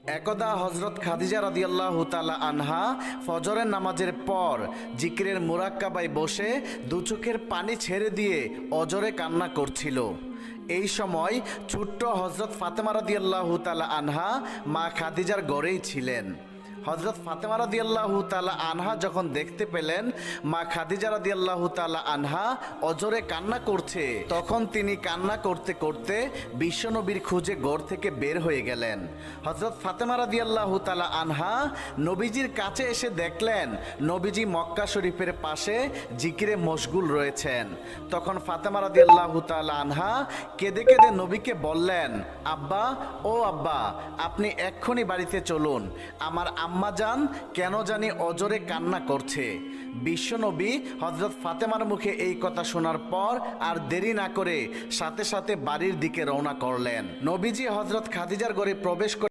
একদা হযরত খাদিজা রাদিয়াল্লাহু তাআলা আনহা ফজরের নামাজের পর জিকিরের মুরাক্কাবায় বসে দু চোখের পানি ছেড়ে দিয়ে অজরে কান্না করছিল। এই সময় ছোট্ট হযরত ফাতেমা রাদিয়াল্লাহু তাআলা আনহা মা খাদিজার ঘরেই ছিলেন। হযরত ফাতেমা রাদিয়াল্লাহু তাআলা আনহা যখন দেখতে পেলেন মা খাদিজা রাদিয়াল্লাহু তাআলা আনহা অজরে কান্না করছে, তখন তিনি কান্না করতে করতে বিশ্বনবীর খুঁজে ঘর থেকে বের হয়ে গেলেন। হযরত ফাতেমা রাদিয়াল্লাহু তাআলা আনহা নবীজির কাছে এসে দেখলেন নবীজি মক্কা শরীফের পাশে জিকিরে মশগুল রয়েছেন। তখন ফাতেমা রাদিয়াল্লাহু তাআলা আনহা কেঁদে কেঁদে নবীকে বললেন, আব্বা, ও আব্বা, আপনি এক্ষুনি বাড়িতে চলুন, আমার আম্মাজান কেন জানি অজরে কান্না করছে। বিশ্বনবী হযরত ফাতেমার মুখে এই কথা শোনার পর আর দেরি না করে সাথে সাথে বাড়ির দিকে রওনা করলেন। নবীজি হযরত খাদিজার ঘরে প্রবেশ করে